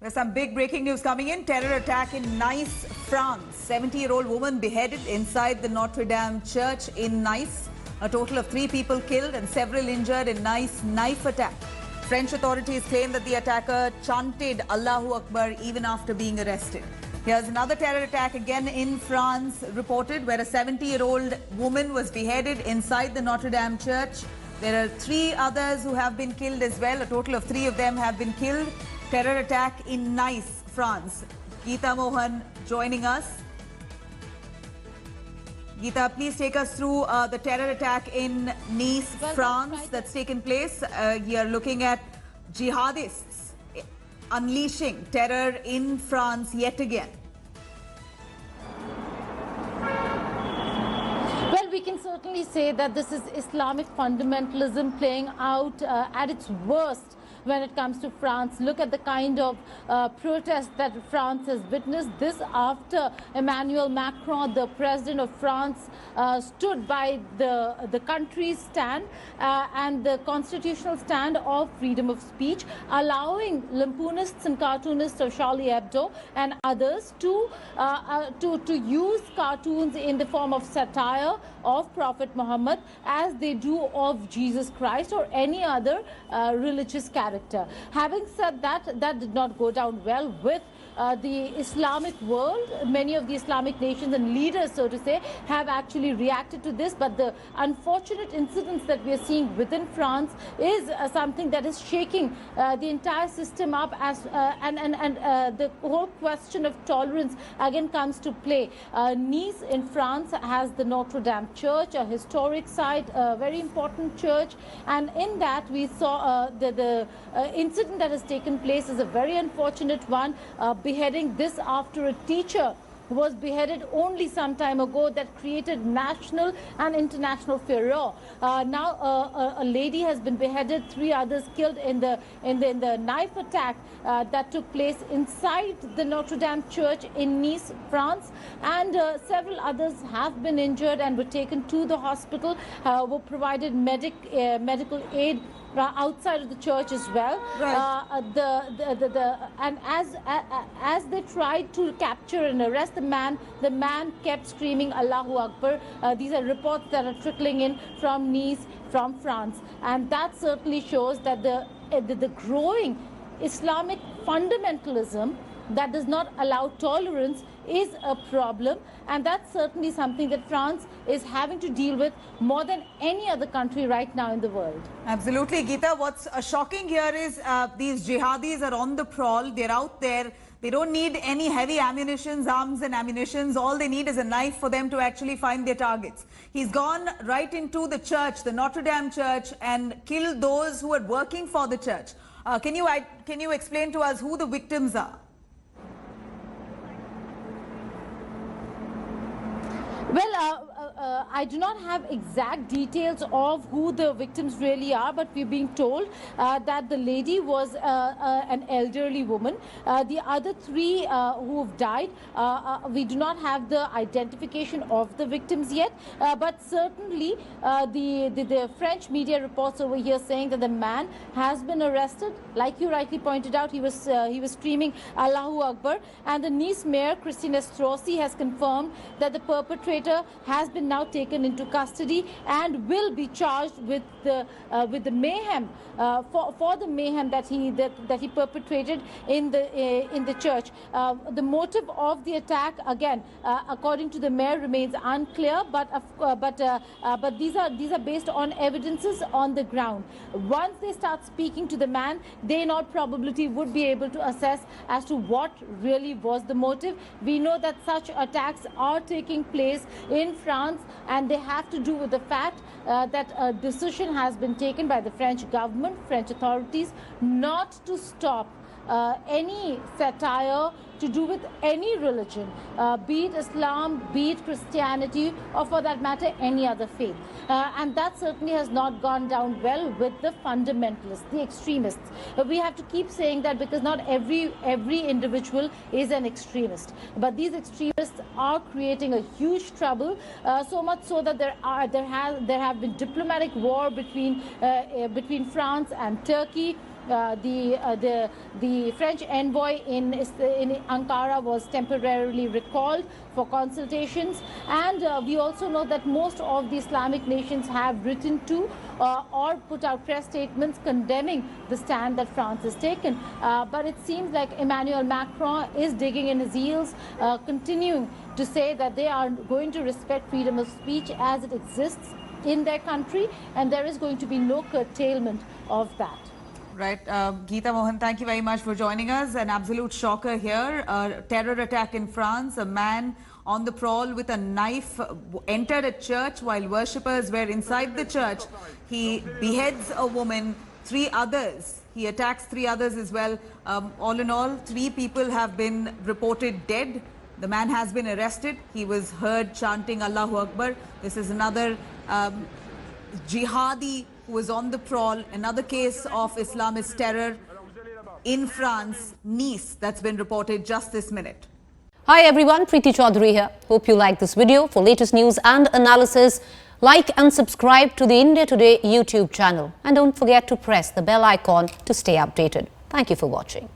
There's some big breaking news coming in. Terror attack in Nice, France. 70-year-old woman beheaded inside the Notre Dame church in Nice. A total of 3 people killed and several injured in Nice knife attack. French authorities claim that the attacker chanted Allahu Akbar even after being arrested. Here's another terror attack again in France reported, where a 70-year-old woman was beheaded inside the Notre Dame church. There are 3 others who have been killed as well. A total of 3 of them have been killed. Terror attack in Nice, France. Geeta Mohan joining us. Geeta, please take us through the terror attack in Nice, France that's taken place. You're looking at jihadists unleashing terror in France yet again. Well, we can certainly say that this is Islamic fundamentalism playing out at its worst when it comes to France. Look at the kind of protest that France has witnessed. This after Emmanuel Macron, the president of France, stood by the country's stand and the constitutional stand of freedom of speech, allowing lampoonists and cartoonists of Charlie Hebdo and others to use cartoons in the form of satire of Prophet Muhammad as they do of Jesus Christ or any other religious character. Having said that, that did not go down well with the Islamic world. Many of the Islamic nations and leaders, so to say, have actually reacted to this. But the unfortunate incidents that we are seeing within France is something that is shaking the entire system up. And the whole question of tolerance again comes to play. Nice in France has the Notre Dame church, a historic site, a very important church. And in that we saw the incident that has taken place is a very unfortunate one. Beheading this after a teacher was beheaded only some time ago, that created national and international furor. Now a lady has been beheaded, 3 others killed in the knife attack that took place inside the Notre Dame church in Nice, France, and several others have been injured and were taken to the hospital, were provided medical aid outside of the church as well. Right. And as they tried to capture and arrest the man kept screaming Allahu Akbar. These are reports that are trickling in from Nice, from France, and that certainly shows that the growing Islamic fundamentalism that does not allow tolerance is a problem, and that's certainly something that France is having to deal with more than any other country right now in the world. Absolutely, Geeta. What's shocking here is these jihadis are on the prowl. They're out there. They don't need any heavy arms and ammunitions. All they need is a knife for them to actually find their targets. He's gone right into the church, the Notre Dame church, and killed those who are working for the church. Can you explain to us who the victims are? Well, I do not have exact details of who the victims really are, but we're being told that the lady was an elderly woman. The other 3 who have died, we do not have the identification of the victims yet, but certainly the French media reports over here saying that the man has been arrested. Like you rightly pointed out, he was screaming Allahu Akbar, and the Nice mayor, Christine Estrosi, has confirmed that the perpetrator has been now taken into custody and will be charged with the mayhem for the mayhem that he perpetrated in the church. The motive of the attack, again, according to the mayor, remains unclear, but these are based on evidences on the ground. Once they start speaking to the man, they in all probability would be able to assess as to what really was the motive. We know that such attacks are taking place in France, and they have to do with the fact that a decision has been taken by the French government, French authorities, not to stop any satire to do with any religion, be it Islam, be it Christianity, or for that matter any other faith. And that certainly has not gone down well with the fundamentalists, the extremists. We have to keep saying that because not every individual is an extremist, but these extremists are creating a huge trouble, so much so that there have been diplomatic war between France and Turkey. the French envoy in Ankara was temporarily recalled for consultations, and we also know that most of the Islamic nations have written to or put out press statements condemning the stand that France has taken. But it seems like Emmanuel Macron is digging in his heels, continuing to say that they are going to respect freedom of speech as it exists in their country, and there is going to be no curtailment of that. Right. Geeta Mohan, thank you very much for joining us. An absolute shocker here. A terror attack in France. A man on the prowl with a knife entered a church while worshippers were inside the church. He beheads a woman, 3 others. He attacks 3 others as well. All in all, 3 people have been reported dead. The man has been arrested. He was heard chanting Allahu Akbar. This is another jihadi who was on the prowl. Another case of Islamist terror in France, Nice, that's been reported just this minute. Hi everyone, Preeti Chaudhary here. Hope you like this video. For latest news and analysis, like and subscribe to the India Today YouTube channel. And don't forget to press the bell icon to stay updated. Thank you for watching.